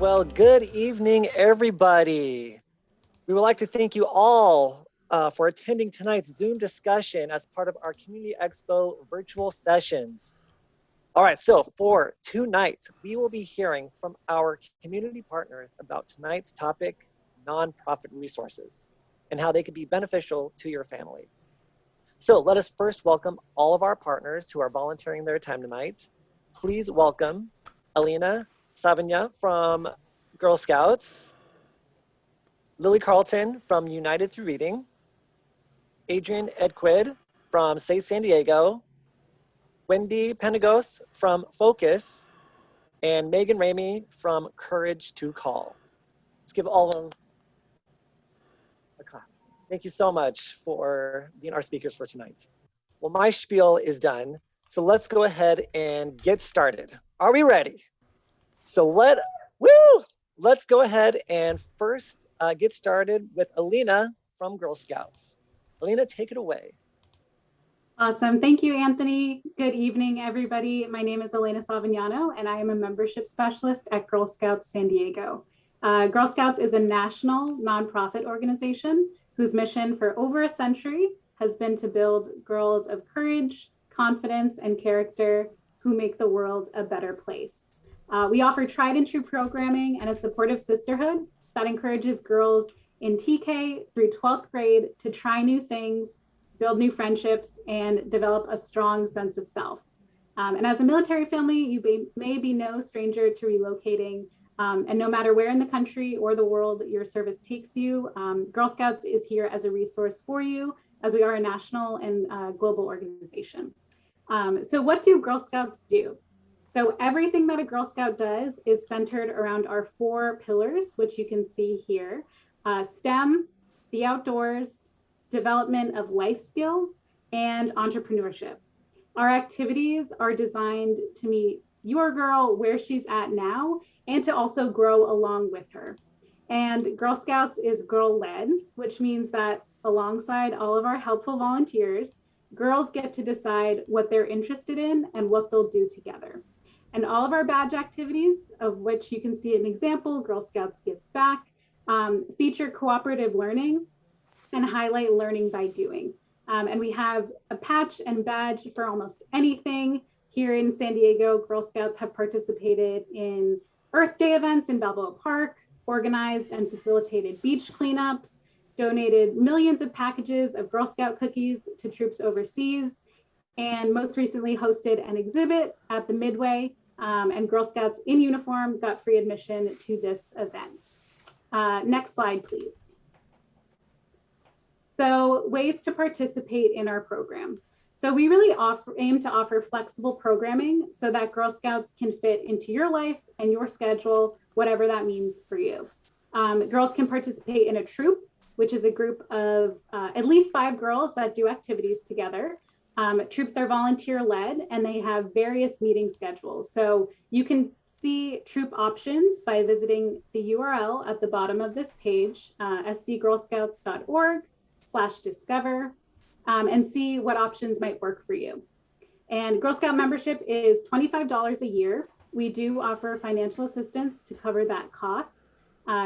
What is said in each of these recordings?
Well, good evening, everybody. We would like to thank you all for attending tonight's Zoom discussion as part of our Community Expo virtual sessions. All right, so for tonight, we will be hearing from our community partners about tonight's topic, nonprofit resources, and how they could be beneficial to your family. So let us first welcome all of our partners who are volunteering their time tonight. Please welcome Elena Savignano from Girl Scouts, Lily Carlton from United Through Reading, Adrian Edquid from Say San Diego, Wendy Penagos from Focus, and Megan Ramey from Courage to Call. Let's give all of them a clap. Thank you so much for being our speakers for tonight. Well, my spiel is done, so let's go ahead and get started. Are we ready? So let's go ahead and first get started with Elena from Girl Scouts. Elena, take it away. Awesome. Thank you, Anthony. Good evening, everybody. My name is Elena Savignano, and I am a membership specialist at Girl Scouts San Diego. Girl Scouts is a national nonprofit organization whose mission for over a century has been to build girls of courage, confidence, and character who make the world a better place. We offer tried and true programming and a supportive sisterhood that encourages girls in TK through 12th grade to try new things, build new friendships, and develop a strong sense of self. And as a military family, you may be no stranger to relocating. And no matter where in the country or the world your service takes you, Girl Scouts is here as a resource for you, as we are a national and global organization. So what do Girl Scouts do? So everything that a Girl Scout does is centered around our 4 pillars, which you can see here: STEM, the outdoors, development of life skills, and entrepreneurship. Our activities are designed to meet your girl where she's at now and to also grow along with her. And Girl Scouts is girl-led, which means that alongside all of our helpful volunteers, girls get to decide what they're interested in and what they'll do together. And all of our badge activities, of which you can see an example, Girl Scouts Gives Back, feature cooperative learning and highlight learning by doing. And we have a patch and badge for almost anything. Here in San Diego, Girl Scouts have participated in Earth Day events in Balboa Park, organized and facilitated beach cleanups, donated millions of packages of Girl Scout cookies to troops overseas, and most recently hosted an exhibit at the Midway, and Girl Scouts in uniform got free admission to this event. Next slide, please. So ways to participate in our program. So we really aim to offer flexible programming so that Girl Scouts can fit into your life and your schedule, whatever that means for you. Girls can participate in a troop, which is a group of at least 5 girls that do activities together. Troops are volunteer-led and they have various meeting schedules. So you can see troop options by visiting the URL at the bottom of this page, sdgirlscouts.org/discover, and see what options might work for you. And Girl Scout membership is $25 a year. We do offer financial assistance to cover that cost.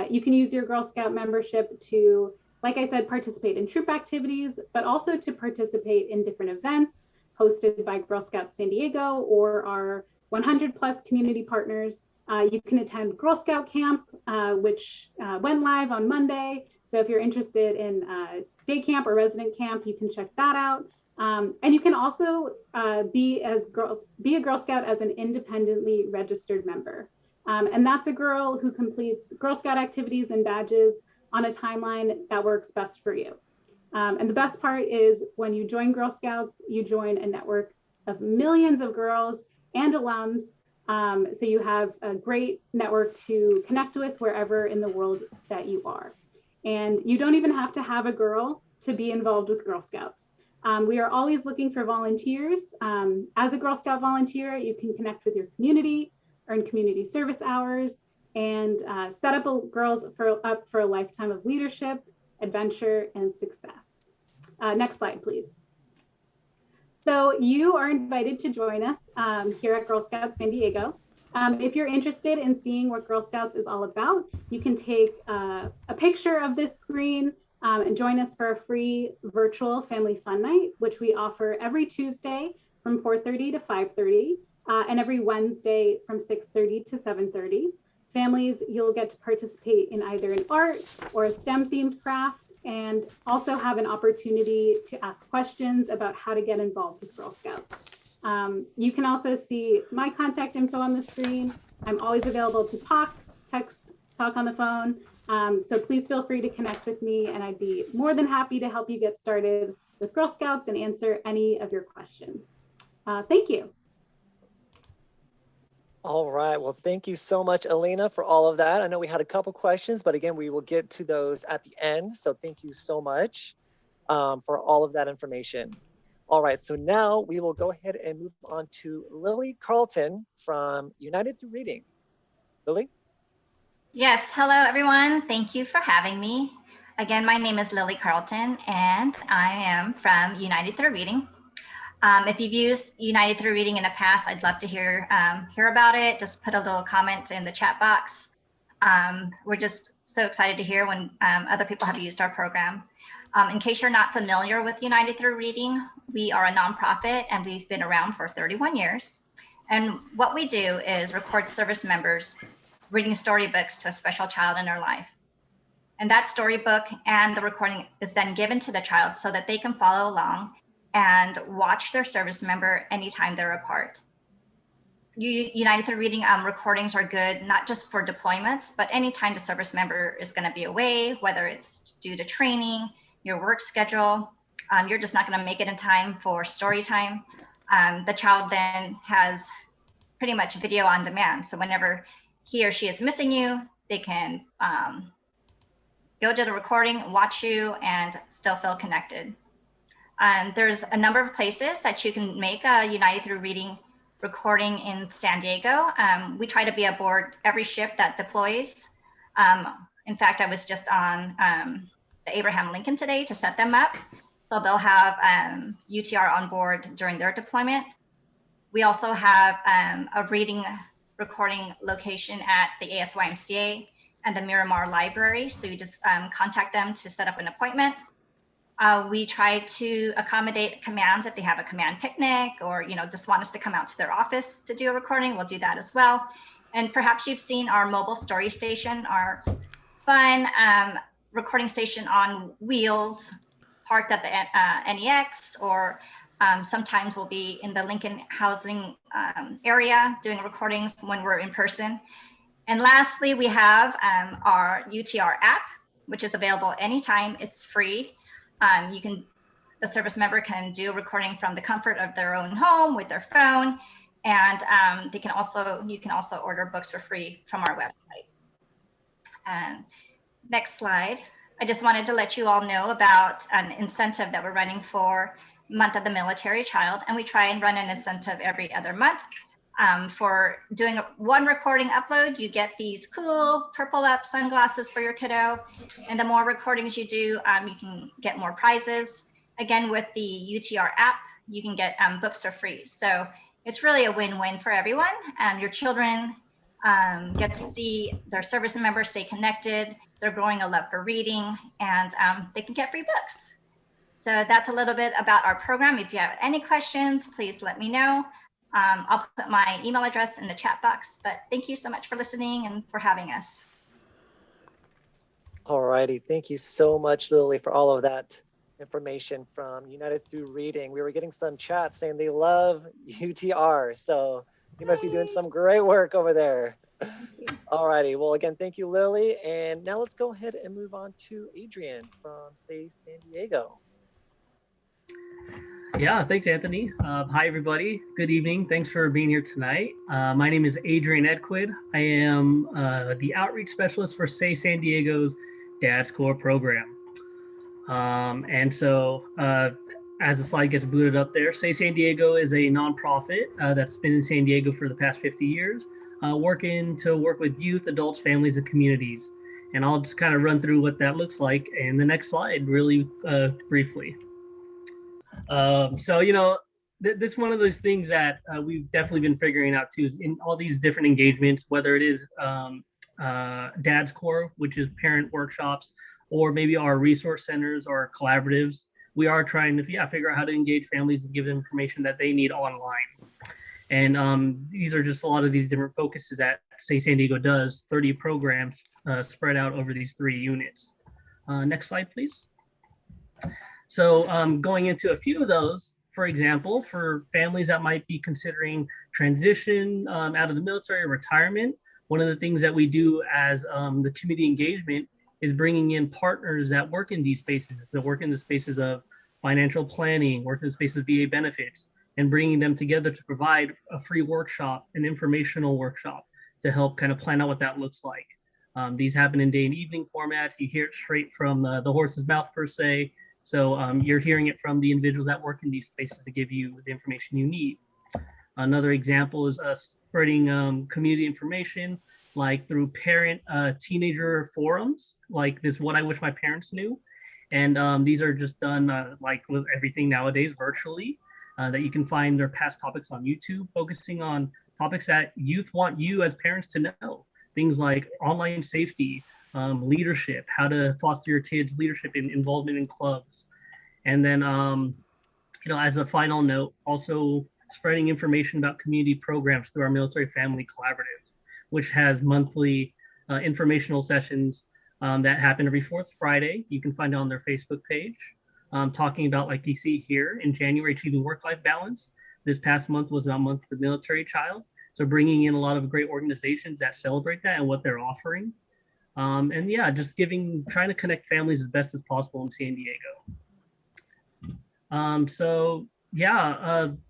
You can use your Girl Scout membership to, like I said, participate in troop activities, but also to participate in different events hosted by Girl Scouts San Diego or our 100+ community partners. You can attend Girl Scout Camp, which went live on Monday. So if you're interested in day camp or resident camp, you can check that out. And you can also be a Girl Scout as an independently registered member. And that's a girl who completes Girl Scout activities and badges on a timeline that works best for you. And the best part is when you join Girl Scouts, you join a network of millions of girls and alums. So you have a great network to connect with wherever in the world that you are. And you don't even have to have a girl to be involved with Girl Scouts. We are always looking for volunteers. As a Girl Scout volunteer, you can connect with your community, earn community service hours, and set up girls up for a lifetime of leadership, adventure, and success. Next slide, please. So you are invited to join us here at Girl Scouts San Diego. If you're interested in seeing what Girl Scouts is all about, you can take a picture of this screen and join us for a free virtual family fun night, which we offer every Tuesday from 4:30 to 5:30 and every Wednesday from 6:30 to 7:30. Families, you'll get to participate in either an art or a STEM themed craft and also have an opportunity to ask questions about how to get involved with Girl Scouts. You can also see my contact info on the screen. I'm always available to talk, text, talk on the phone. So please feel free to connect with me and I'd be more than happy to help you get started with Girl Scouts and answer any of your questions. Thank you. All right, well, thank you so much, Elena, for all of that. I know we had a couple questions, but again, we will get to those at the end. So thank you so much for all of that information. All right, so now we will go ahead and move on to Lily Carlton from United Through Reading. Lily? Yes, hello everyone. Thank you for having me. Again, my name is Lily Carlton and I am from United Through Reading. If you've used United Through Reading in the past, I'd love to hear about it. Just put a little comment in the chat box. We're just so excited to hear when other people have used our program. In case you're not familiar with United Through Reading, we are a nonprofit and we've been around for 31 years. And what we do is record service members reading storybooks to a special child in their life. And that storybook and the recording is then given to the child so that they can follow along and watch their service member anytime they're apart. United Through Reading recordings are good, not just for deployments, but anytime the service member is going to be away, whether it's due to training, your work schedule, you're just not going to make it in time for story time. The child then has pretty much video on demand. So whenever he or she is missing you, they can go to the recording, watch you, and still feel connected. There's a number of places that you can make a United Through Reading recording in San Diego. We try to be aboard every ship that deploys. In fact, I was just on the Abraham Lincoln today to set them up. So they'll have UTR on board during their deployment. We also have a reading recording location at the ASYMCA and the Miramar Library. So you just contact them to set up an appointment. We try to accommodate commands if they have a command picnic or just want us to come out to their office to do a recording. We'll do that as well. And perhaps you've seen our mobile story station, our fun recording station on wheels parked at the NEX, or sometimes we'll be in the Lincoln housing area doing recordings when we're in person. And lastly, we have our UTR app, which is available anytime. It's free. The service member can do a recording from the comfort of their own home with their phone, and you can also order books for free from our website. Next slide. I just wanted to let you all know about an incentive that we're running for Month of the Military Child, and we try and run an incentive every other month. For doing one recording upload, you get these cool purple up sunglasses for your kiddo. And the more recordings you do, you can get more prizes. Again, with the UTR app, you can get books for free. So it's really a win-win for everyone. Your children get to see their service members stay connected. They're growing a love for reading, and they can get free books. So that's a little bit about our program. If you have any questions, please let me know. I'll put my email address in the chat box, but thank you so much for listening and for having us. All righty, thank you so much, Lily, for all of that information from United Through Reading. We were getting some chat saying they love UTR, so you must be doing some great work over there. All righty, well, again, thank you, Lily. And now let's go ahead and move on to Adrian from Say San Diego. Yeah, thanks, Anthony. Hi, everybody. Good evening. Thanks for being here tonight. My name is Adrian Edquid. I am the outreach specialist for Say San Diego's Dad's Core program. And so as the slide gets booted up there, Say San Diego is a nonprofit that's been in San Diego for the past 50 years, working to work with youth, adults, families, and communities. And I'll just kind of run through what that looks like in the next slide really briefly. So, this is one of those things that we've definitely been figuring out too, is in all these different engagements, whether it is Dad's Core, which is parent workshops, or maybe our resource centers or collaboratives, we are trying to figure out how to engage families and give them information that they need online. And these are just a lot of these different focuses that Say San Diego does, 30 programs spread out over these 3 units. Next slide, please. So going into a few of those, for example, for families that might be considering transition out of the military or retirement, one of the things that we do as the community engagement is bringing in partners that work in these spaces, that work in the spaces of financial planning, work in the spaces of VA benefits, and bringing them together to provide a free workshop, an informational workshop to help kind of plan out what that looks like. These happen in day and evening formats. You hear it straight from the horse's mouth per se. So you're hearing it from the individuals that work in these spaces to give you the information you need. Another example is us spreading community information, like through parent teenager forums, like this What I Wish My Parents Knew. And these are just done like with everything nowadays virtually, that you can find their past topics on YouTube, focusing on topics that youth want you as parents to know. Things like online safety, leadership, how to foster your kids' leadership and involvement in clubs. And then, as a final note, also spreading information about community programs through our Military Family Collaborative, which has monthly informational sessions that happen every 4th Friday. You can find it on their Facebook page, talking about, like you see here, in January, achieving work-life balance. This past month was about Month of the Military Child. So bringing in a lot of great organizations that celebrate that and what they're offering. And yeah, just trying to connect families as best as possible in San Diego.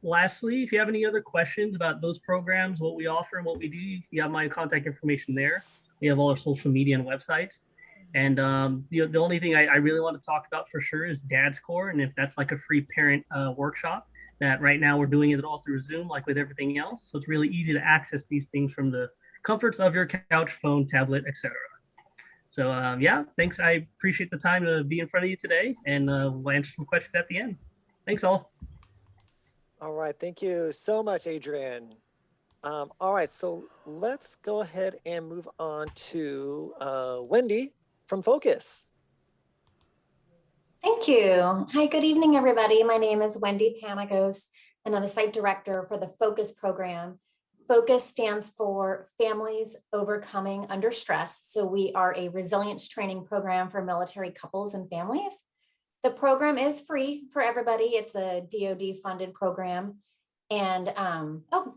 Lastly, if you have any other questions about those programs, what we offer and what we do, you have my contact information there. We have all our social media and websites. And the only thing I really want to talk about for sure is Dad's Core. And if that's like a free parent workshop, that right now we're doing it all through Zoom, like with everything else. So it's really easy to access these things from the comforts of your couch, phone, tablet, etc. So thanks. I appreciate the time to be in front of you today, and we'll answer some questions at the end. Thanks all. All right, thank you so much, Adrian. All right, so let's go ahead and move on to Wendy from Focus. Thank you. Hi, good evening, everybody. My name is Wendy Panagos, and I'm the site director for the Focus program. Focus stands for Families Overcoming Under Stress. So we are a resilience training program for military couples and families. The program is free for everybody. It's a DoD funded program. And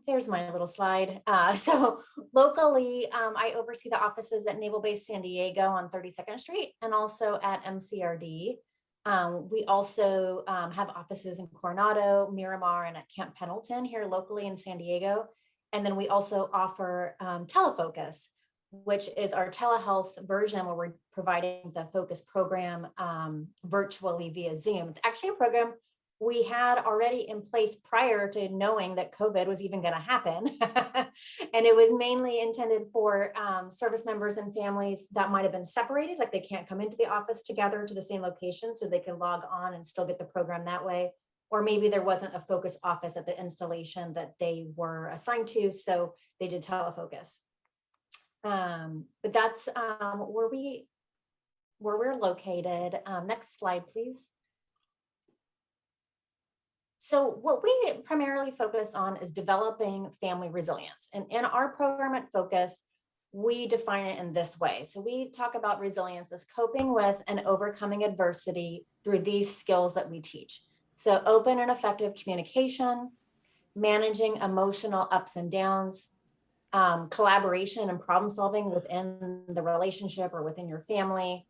there's my little slide. So locally, I oversee the offices at Naval Base San Diego on 32nd Street and also at MCRD. We also have offices in Coronado, Miramar, and at Camp Pendleton here locally in San Diego. And then we also offer Telefocus, which is our telehealth version where we're providing the Focus program virtually via Zoom. It's actually a program we had already in place prior to knowing that COVID was even going to happen. And it was mainly intended for service members and families that might have been separated, like they can't come into the office together to the same location, so they can log on and still get the program that way. Or maybe there wasn't a Focus office at the installation that they were assigned to, so they did Telefocus. But that's where we're located. Next slide, please. So what we primarily focus on is developing family resilience. And in our program at Focus, we define it in this way. So we talk about resilience as coping with and overcoming adversity through these skills that we teach. So open and effective communication, managing emotional ups and downs, collaboration and problem solving within the relationship or within your family,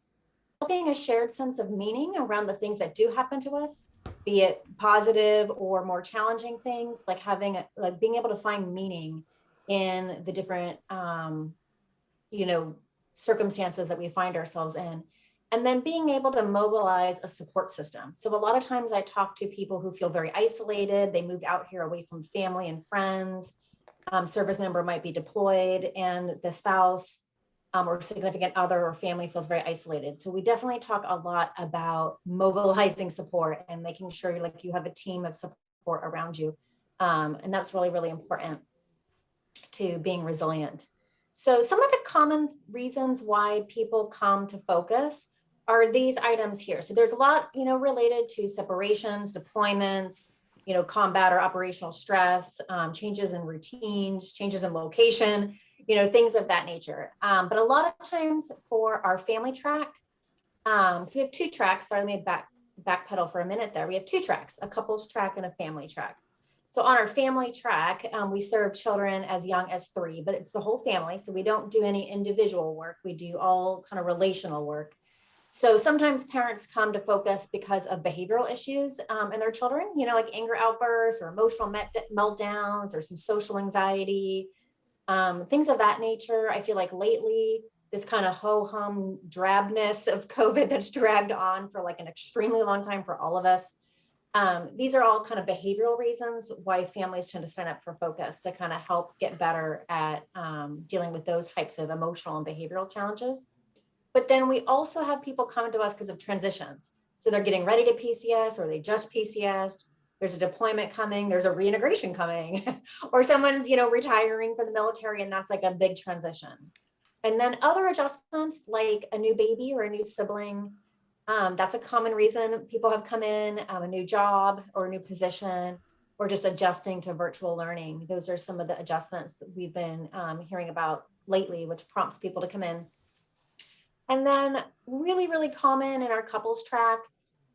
developing a shared sense of meaning around the things that do happen to us, be it positive or more challenging things, like being able to find meaning in the different, circumstances that we find ourselves in. And then being able to mobilize a support system. So a lot of times I talk to people who feel very isolated. They moved out here away from family and friends. Service member might be deployed and the spouse or significant other or family feels very isolated. So we definitely talk a lot about mobilizing support and making sure like you have a team of support support around you. And that's really, really important to being resilient. So some of the common reasons why people come to Focus are these items here. So there's a lot, related to separations, deployments, combat or operational stress, changes in routines, changes in location, things of that nature. But a lot of times for our family track, so we have 2 tracks. Sorry, let me backpedal for a minute there. We have 2 tracks, a couples track and a family track. So on our family track, we serve children as young as 3, but it's the whole family. So we don't do any individual work. We do all kind of relational work. So sometimes parents come to Focus because of behavioral issues in their children, like anger outbursts or emotional meltdowns or some social anxiety, things of that nature. I feel like lately, this kind of ho-hum drabness of COVID that's dragged on for like an extremely long time for all of us. These are all kind of behavioral reasons why families tend to sign up for Focus to kind of help get better at dealing with those types of emotional and behavioral challenges. But then we also have people coming to us because of transitions. So they're getting ready to PCS or they just PCS'd. There's a deployment coming, there's a reintegration coming, or someone's, retiring from the military, and that's like a big transition. And then other adjustments like a new baby or a new sibling, that's a common reason people have come in, a new job or a new position, or just adjusting to virtual learning. Those are some of the adjustments that we've been hearing about lately, which prompts people to come in. And then really, really common in our couples track,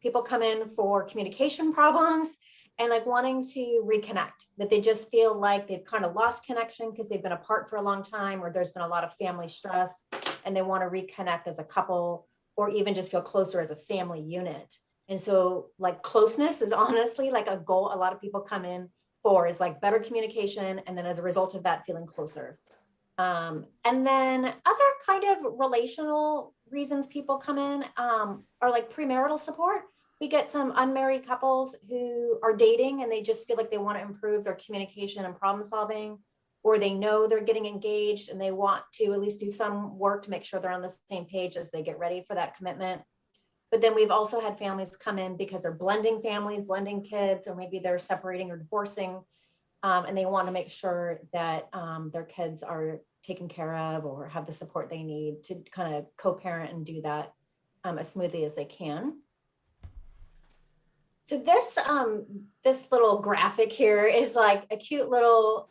people come in for communication problems and like wanting to reconnect, that they just feel like they've kind of lost connection because they've been apart for a long time, or there's been a lot of family stress and they want to reconnect as a couple, or even just feel closer as a family unit. And so like closeness is honestly like a goal a lot of people come in for, is like better communication. And then as a result of that, feeling closer. And then other kind of relational reasons people come in are like premarital support. We get some unmarried couples who are dating and they just feel like they want to improve their communication and problem solving, or they know they're getting engaged and they want to at least do some work to make sure they're on the same page as they get ready for that commitment. But then we've also had families come in because they're blending families, blending kids, or maybe they're separating or divorcing. And they want to make sure that their kids are taken care of or have the support they need to kind of co-parent and do that as smoothly as they can. So this little graphic here is like a cute little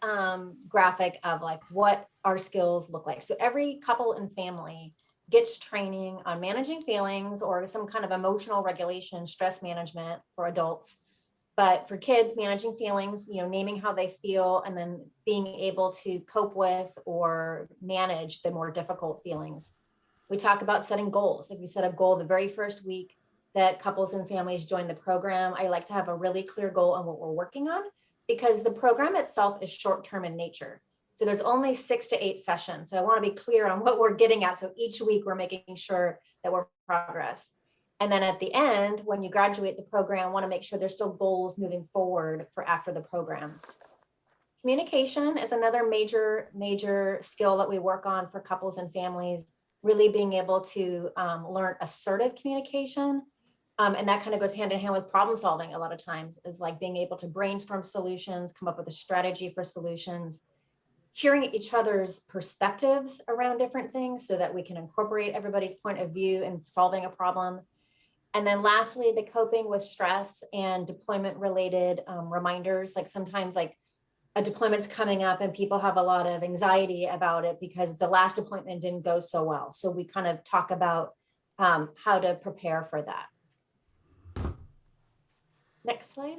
graphic of like what our skills look like. So every couple and family gets training on managing feelings or some kind of emotional regulation, stress management for adults. But for kids, managing feelings, naming how they feel, and then being able to cope with or manage the more difficult feelings. We talk about setting goals. If we set a goal the very first week that couples and families join the program, I like to have a really clear goal on what we're working on, because the program itself is short-term in nature. So there's only 6 to 8 sessions. So I want to be clear on what we're getting at. So each week we're making sure that we're progress. And then at the end, when you graduate the program, I want to make sure there's still goals moving forward for after the program. Communication is another major skill that we work on for couples and families, really being able to learn assertive communication. And that kind of goes hand in hand with problem solving a lot of times, is like being able to brainstorm solutions, come up with a strategy for solutions, hearing each other's perspectives around different things so that we can incorporate everybody's point of view in solving a problem. And then lastly, the coping with stress and deployment related reminders. Like sometimes like a deployment's coming up and people have a lot of anxiety about it because the last deployment didn't go so well. So we kind of talk about how to prepare for that. Next slide.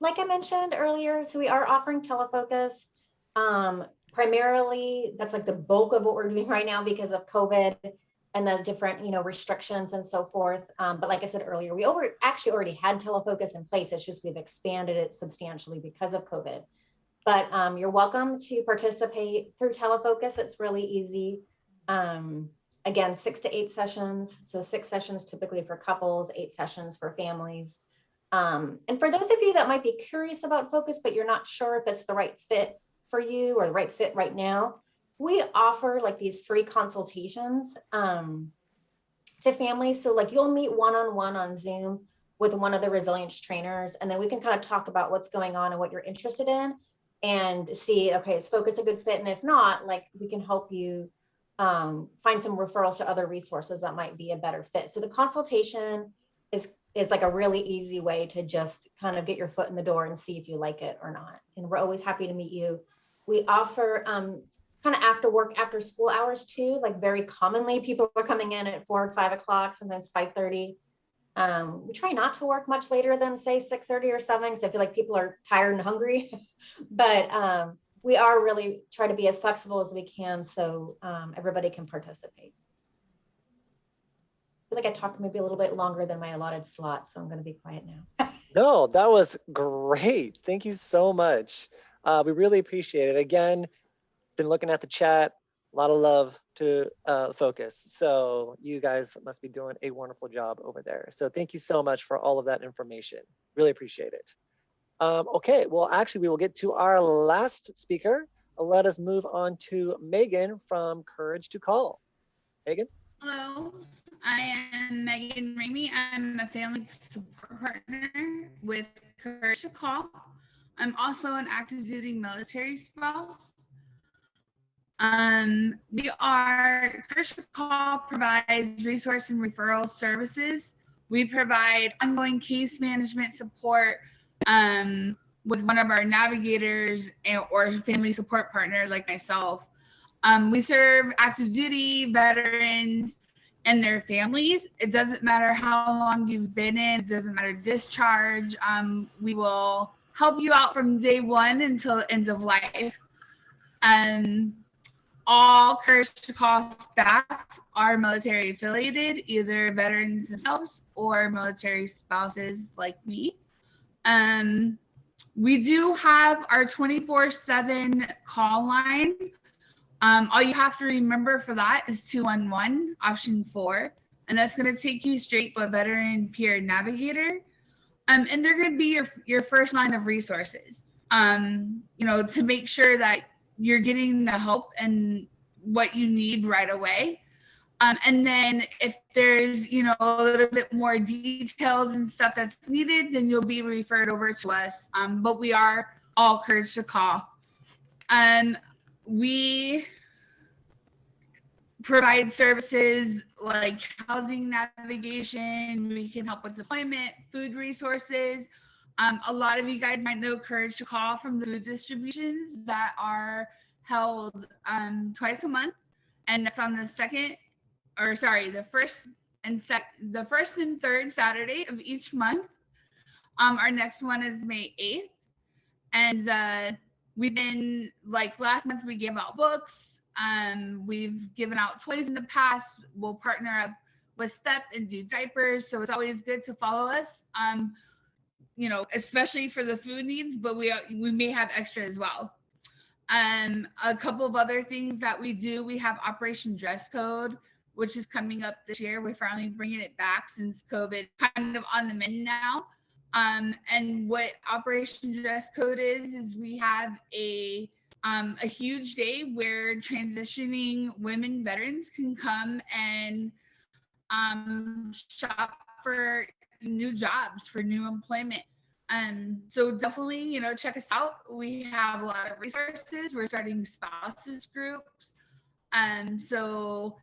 Like I mentioned earlier, so we are offering Telefocus. Primarily, that's like the bulk of what we're doing right now because of COVID and the different, restrictions and so forth. But like I said earlier, we actually already had Telefocus in place. It's just we've expanded it substantially because of COVID. But you're welcome to participate through Telefocus. It's really easy. Again, 6 to 8 sessions. So 6 sessions typically for couples, 8 sessions for families. And for those of you that might be curious about Focus, but you're not sure if it's the right fit for you or the right fit right now, we offer like these free consultations to families. So like you'll meet one-on-one on Zoom with one of the resilience trainers, and then we can kind of talk about what's going on and what you're interested in and see, okay, is Focus a good fit? And if not, like, we can help you find some referrals to other resources that might be a better fit. So the consultation is like a really easy way to just kind of get your foot in the door and see if you like it or not. And we're always happy to meet you. We offer kind of after work, after school hours too. Like very commonly, people are coming in at 4 or 5 o'clock, sometimes 5:30. We try not to work much later than say 6:30 or 7, because I feel like people are tired and hungry. But we are really try to be as flexible as we can so everybody can participate. I feel like I talked maybe a little bit longer than my allotted slot, so I'm going to be quiet now. No, that was great. Thank you so much. We really appreciate it. Again, been looking at the chat, a lot of love to Focus. So you guys must be doing a wonderful job over there. So thank you so much for all of that information. Really appreciate it. Okay, well, actually, we will get to our last speaker. Let us move on to Megan from Courage to Call. Megan? Hello, I am Megan Ramey. I'm a family support partner with Courage to Call. I'm also an active duty military spouse. Courage to Call provides resource and referral services. We provide ongoing case management support with one of our navigators or family support partner like myself. We serve active duty veterans and their families. It doesn't matter how long you've been in, it doesn't matter discharge. We will help you out from day one until end of life. All Courage to Call staff are military affiliated, either veterans themselves or military spouses like me. We do have our 24/7 call line. All you have to remember for that is 211 option 4, and that's going to take you straight to a veteran peer navigator. And they're going to be your first line of resources, to make sure that you're getting the help and what you need right away. And then if there's, a little bit more details and stuff that's needed, then you'll be referred over to us. But we are all Courage to Call. We provide services like housing navigation. We can help with deployment, food resources. A lot of you guys might know Courage to Call from the food distributions that are held twice a month, and that's on the first and third Saturday of each month. Our next one is May 8th, and we've been, like last month, we gave out books. We've given out toys in the past. We'll partner up with STEP and do diapers, so it's always good to follow us. Especially for the food needs, but we may have extra as well. A couple of other things that we do, we have Operation Dress Code, which is coming up this year. We're finally bringing it back since COVID kind of on the mend now. And what Operation Dress Code is we have a huge day where transitioning women veterans can come and shop for new jobs, for new employment. So definitely, check us out. We have a lot of resources. We're starting spouses groups. So,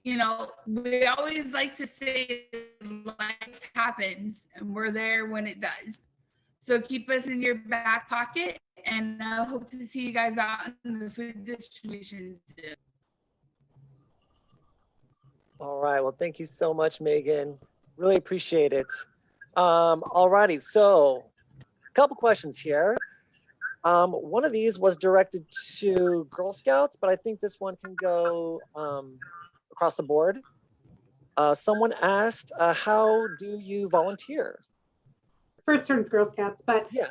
we always like to say life happens and we're there when it does. So keep us in your back pocket, and I hope to see you guys out in the food distribution too. All right. Well, thank you so much, Megan. Really appreciate it. All righty. So a couple questions here. One of these was directed to Girl Scouts, but I think this one can go across the board. Someone asked, how do you volunteer? First turn's Girl Scouts, but yeah,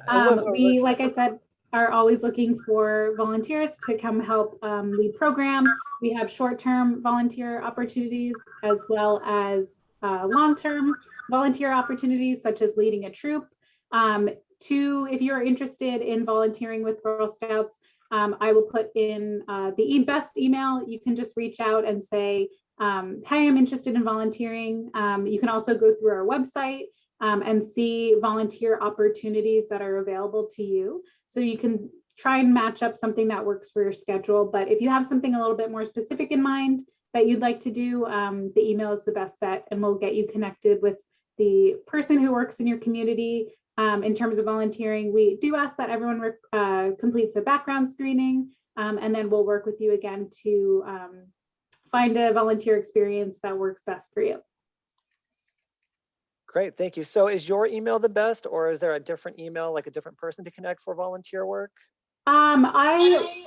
we, like I said, are always looking for volunteers to come help lead program. We have short-term volunteer opportunities as well as long-term volunteer opportunities, such as leading a troop. If you're interested in volunteering with Girl Scouts, I will put in the best email. You can just reach out and say, hi, I'm interested in volunteering. You can also go through our website and see volunteer opportunities that are available to you. So you can try and match up something that works for your schedule. But if you have something a little bit more specific in mind that you'd like to do, the email is the best bet, and we'll get you connected with the person who works in your community. In terms of volunteering, we do ask that everyone completes a background screening, and then we'll work with you again to find a volunteer experience that works best for you. Great, thank you. So is your email the best, or is there a different email, like a different person to connect for volunteer work?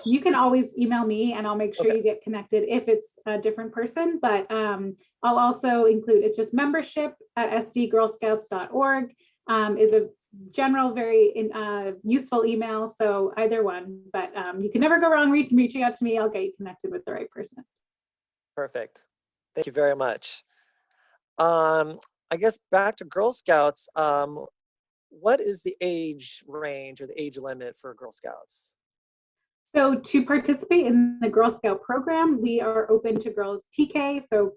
You can always email me and I'll make sure you get connected if it's a different person, but I'll also include, it's just membership@sdgirlscouts.org is a general, very useful email. So either one, but you can never go wrong reaching out to me. I'll get you connected with the right person. Perfect. Thank you very much. I guess back to Girl Scouts. What is the age range or the age limit for Girl Scouts? So to participate in the Girl Scout program, we are open to girls TK. So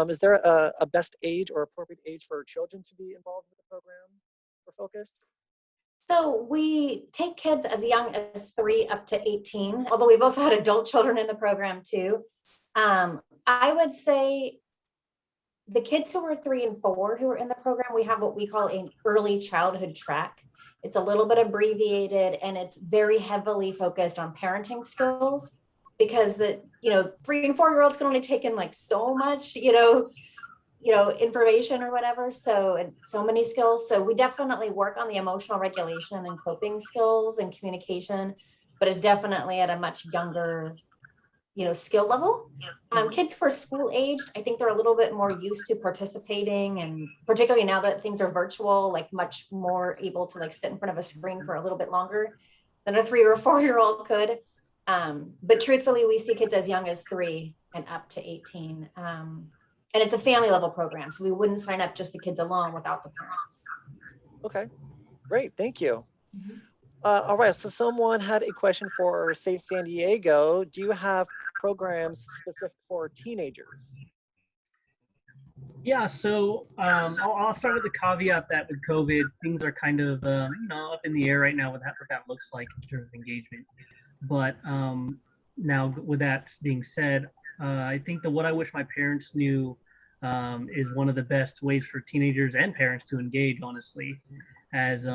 Is there a best age or appropriate age for children to be involved with the program for Focus? So we take kids as young as 3 up to 18, although we've also had adult children in the program too. I would say the kids who are 3 and 4 who are in the program, we have what we call an early childhood track. It's a little bit abbreviated and it's very heavily focused on parenting skills, because the 3 and 4-year-olds can only take in like so much, information or whatever. So many skills. So we definitely work on the emotional regulation and coping skills and communication, but it's definitely at a much younger, skill level. Kids who are school aged, I think they're a little bit more used to participating, and particularly now that things are virtual, like much more able to like sit in front of a screen for a little bit longer than a 3 or 4-year-old could. But truthfully, we see kids as young as 3 and up to 18. And it's a family level program. So we wouldn't sign up just the kids alone without the parents. Okay, great, thank you. All right, so someone had a question for Safe San Diego. Do you have programs specific for teenagers? Yeah, so I'll start with the caveat that with COVID, things are kind of up in the air right now with what that looks like in terms of engagement. But now with that being said, I think that what I wish my parents knew is one of the best ways for teenagers and parents to engage, honestly, as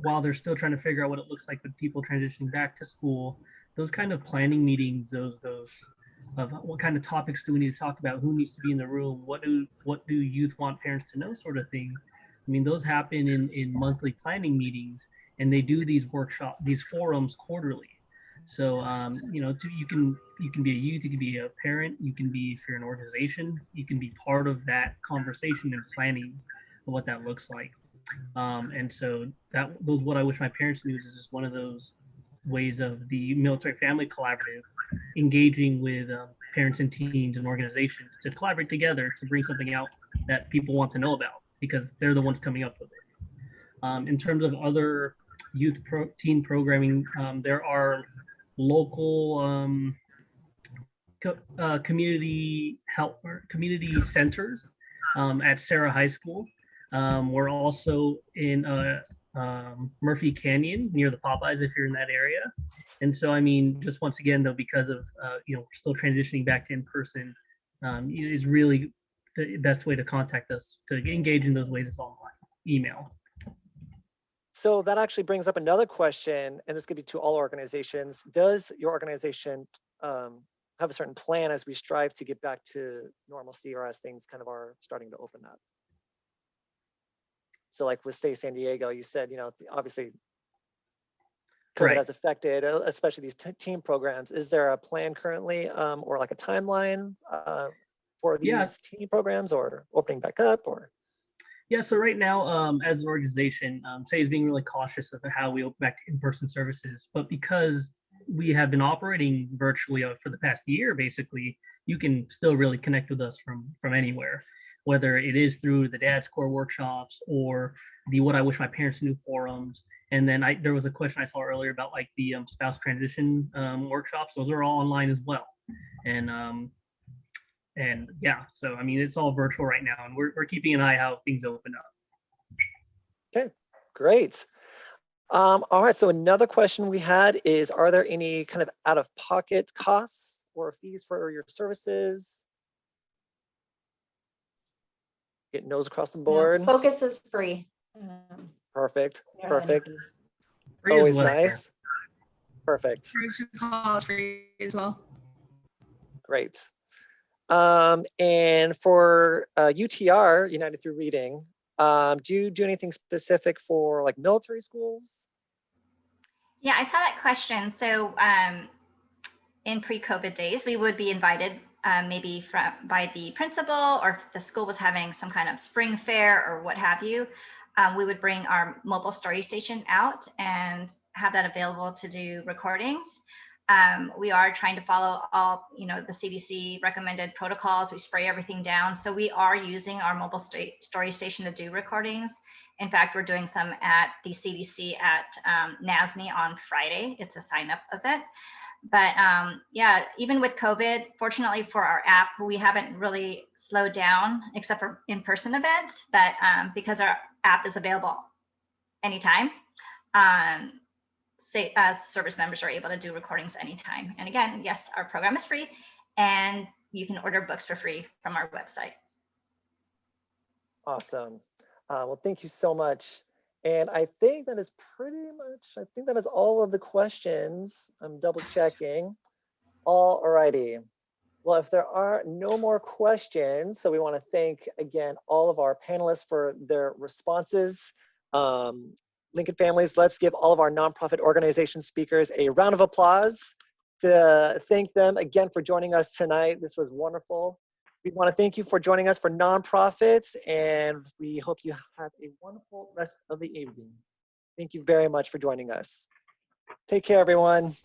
while they're still trying to figure out what it looks like with people transitioning back to school, those kind of planning meetings, those of what kind of topics do we need to talk about, who needs to be in the room, what do youth want parents to know, sort of thing. I mean, those happen in monthly planning meetings, and they do these these forums quarterly. So you can be a youth, you can be a parent, you can be, if you're an organization, you can be part of that conversation and planning of what that looks like. And so those what I wish my parents knew is just one of those ways of the military family collaborative engaging with parents and teams and organizations to collaborate together to bring something out that people want to know about, because they're the ones coming up with it. In terms of other teen programming, there are local community centers at Sarah High School. We're also in Murphy Canyon near the Popeyes, if you're in that area. And so, I mean, just once again, though, because of, we're still transitioning back to in-person, is really the best way to contact us to engage in those ways is online, email. So that actually brings up another question, and this could be to all organizations. Does your organization have a certain plan as we strive to get back to normalcy, or as things kind of are starting to open up? So like with, say, San Diego, you said, obviously COVID has affected, especially these team programs. Is there a plan currently, or like a timeline for these team programs, or opening back up, or? Yeah, so right now, as an organization, SAY is being really cautious of how we open back to in-person services. But because we have been operating virtually for the past year, basically, you can still really connect with us from anywhere, whether it is through the Dad's Core workshops or the What I Wish My Parents Knew forums. And then there was a question I saw earlier about like the spouse transition workshops. Those are all online as well. And yeah, so I mean, it's all virtual right now, and we're keeping an eye how things open up. Okay, great. All right, so another question we had is, are there any kind of out-of-pocket costs or fees for your services? Get no's across the board. No, Focus is free. Perfect, we don't have any perfect. fees. Free is Always what I hear. nice. Perfect, Production call is free as well. great. And for UTR, United Through Reading, do you do anything specific for like military schools? Yeah, I saw that question. So in pre-COVID days, we would be invited maybe by the principal, or if the school was having some kind of spring fair or what have you, we would bring our mobile story station out and have that available to do recordings. We are trying to follow all, the CDC recommended protocols. We spray everything down. So we are using our mobile story station to do recordings. In fact, we're doing some at the CDC at NASNY on Friday. It's a sign-up event. But yeah, even with COVID, fortunately for our app, we haven't really slowed down except for in-person events. But because our app is available anytime, service members are able to do recordings anytime. And again, yes, our program is free, and you can order books for free from our website. Awesome. Well, thank you so much. And I think that is all of the questions. I'm double checking. All righty. Well, if there are no more questions, so we want to thank again all of our panelists for their responses. Lincoln families, let's give all of our nonprofit organization speakers a round of applause to thank them again for joining us tonight. This was wonderful. We want to thank you for joining us for nonprofits, and we hope you have a wonderful rest of the evening. Thank you very much for joining us. Take care, everyone.